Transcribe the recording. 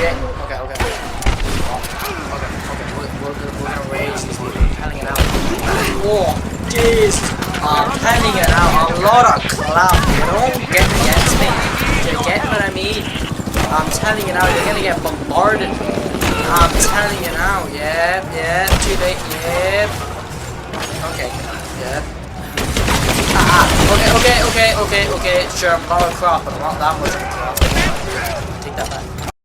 shit. Okay, okay. Okay, we're gonna rage these people. Panning it out. Oh, jeez. Panning it out. A lot of clout. You don't get against me. You get what I mean? I'm telling you now, you're gonna get bombarded. I'm telling you now. Yep. Too late. Yep. Okay. Yep. Okay. Sure, I'm not a crop, but I'm not that much of a crop. Take that back.